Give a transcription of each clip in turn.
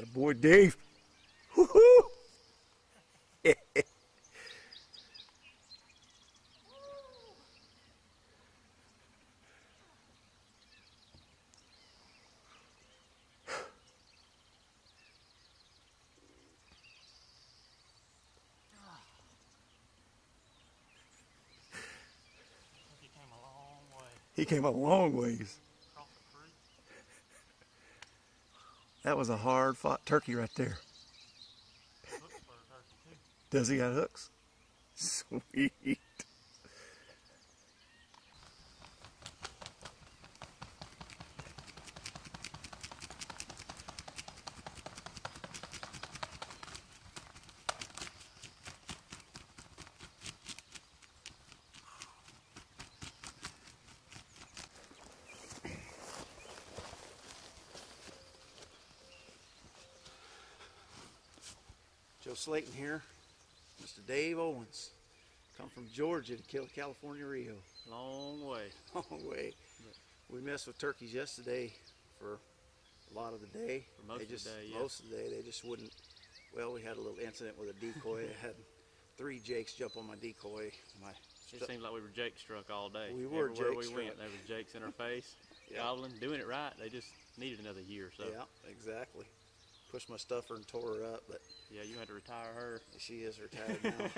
Attaboy, Dave. Woohoo! He came a long way. He came a long ways. Across the creek. That was a hard-fought turkey right there. Hooks for a turkey too. Does he got hooks? Sweet. Joe Slayton here, Mr. Dave Owens. Come from Georgia to kill California Rio. Long way. Long way. We messed with turkeys yesterday for a lot of the day. For most of the day, yeah. Most of the day, they just wouldn't. Well, we had a little incident with a decoy. I had 3 jakes jump on my decoy. It seemed like we were Jake struck all day. We were Everywhere Jake we struck. went, there was Jakes in our face, Yeah. gobbling, doing it right. They just needed another year or so. Yeah, exactly. Pushed my stuffer and tore her up, but Yeah, you had to retire her. she is retired now.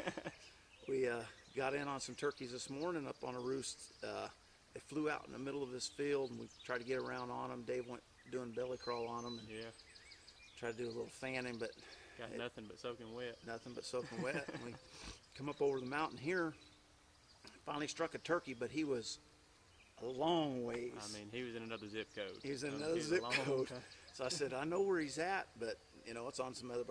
We got in on some turkeys this morning up on a roost. They flew out in the middle of this field, and we tried to get around on them. Dave went doing belly crawl on them, and Yeah, tried to do a little fanning, but got nothing but soaking wet. nothing but soaking wet. And we come up over the mountain here, finally struck a turkey, but he was a long ways. I mean, he was in another zip code. He was in He another was a zip long code. time. So I said, I know where he's at, but you know, it's on some other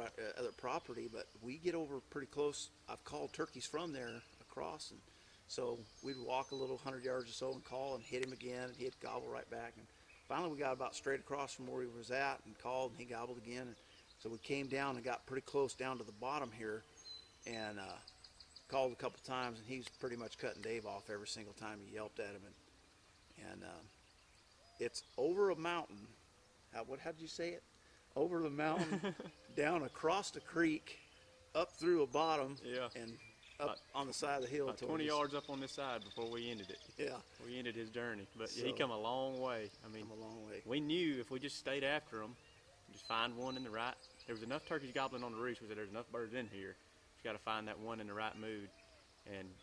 property, but we get over pretty close. I've called turkeys from there across, and so we'd walk a little 100 yards or so and call and hit him again, and he'd gobble right back. And finally we got about straight across from where he was at and called, and he gobbled again. And so we came down and got pretty close down to the bottom here, and called a couple times, and he's pretty much cutting Dave off every single time he yelped at him. And it's over a mountain. How'd you say it? Over the mountain, down across the creek, up through a bottom, Yeah. and up on the side of the hill. About till 20 we just- yards up on this side before we ended it. Yeah, We ended his journey. But yeah, he So- come a long way. I mean, come a long way. we knew if we just stayed after him, just find one in the right. There was enough turkeys gobbling on the roost. We said there's enough birds in here. You got to find that one in the right mood, and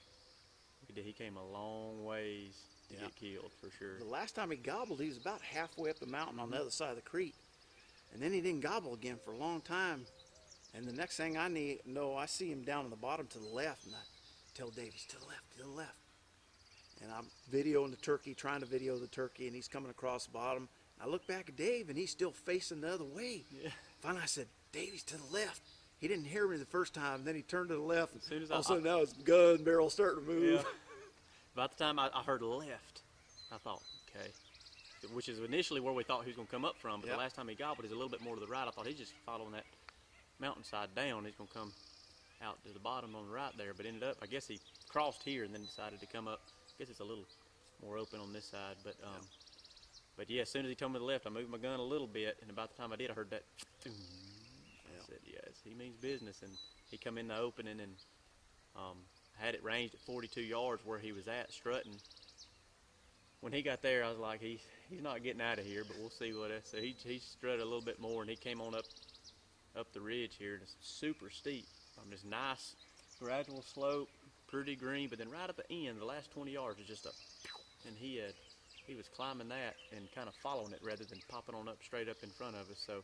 we did. He came a long ways to Yeah. get killed for sure. The last time he gobbled, he was about halfway up the mountain on the other side of the creek, and then he didn't gobble again for a long time. And the next thing I know, I see him down on the bottom to the left, and I tell Dave, he's to the left, to the left. And I'm videoing the turkey, trying to video the turkey, and he's coming across the bottom. I look back at Dave, and he's still facing the other way. Yeah. Finally, I said, Dave, he's to the left. He didn't hear me the first time. Then he turned to the left. As soon as all of a sudden, now his gun barrel starting to move. Yeah. About the time I heard left, I thought, okay, which is initially where we thought he was going to come up from. But Yep. the last time he gobbled, he's a little bit more to the right. I thought he's just following that mountainside down. He's going to come out to the bottom on the right there. But ended up, I guess he crossed here and then decided to come up. I guess it's a little more open on this side. But yeah, as soon as he told me to the left, I moved my gun a little bit. And about the time I did, I heard that. I said, yes, he means business. And he come in the opening and had it ranged at 42 yards where he was at strutting. When he got there, I was like, he's not getting out of here, but we'll see what else. So he strutted a little bit more, and he came on up the ridge here. And it's super steep. This nice gradual slope, pretty green, but then right at the end, the last 20 yards is just and he was climbing that and kind of following it rather than popping on up straight up in front of us. So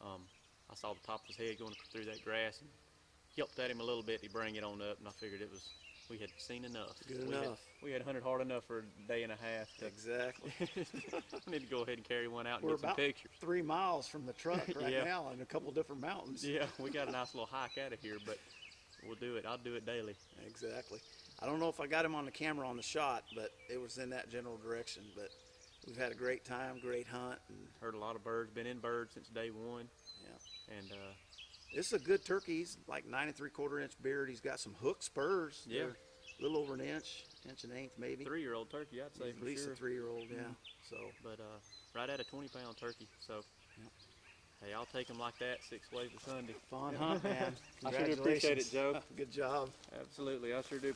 I saw the top of his head going through that grass and yelped at him a little bit to bring it on up, and I figured we had seen enough. Good enough. We had hunted hard enough for a day and a half. Exactly. I need to go ahead and carry one out and We're get some about pictures. 3 miles from the truck right Yeah. now in a couple different mountains. Yeah, we got a nice little hike out of here, but we'll do it. I'll do it daily. Exactly. I don't know if I got him on the camera on the shot, but it was in that general direction. But we've had a great time, great hunt. And Heard a lot of birds, been in birds since day one. yeah, And this is a good turkey. He's like 9 3/4 inch beard. He's got some hook spurs. Yeah. They're a little over an inch, inch and an eighth maybe. 3-year-old turkey, I'd say He's for at least sure. a 3-year-old, yeah. So But right at a 20-pound turkey. So Hey, I'll take them like that 6 ways to Sunday. Fun hunt, man. I sure do appreciate it, Joe. Good job. Absolutely, I sure do.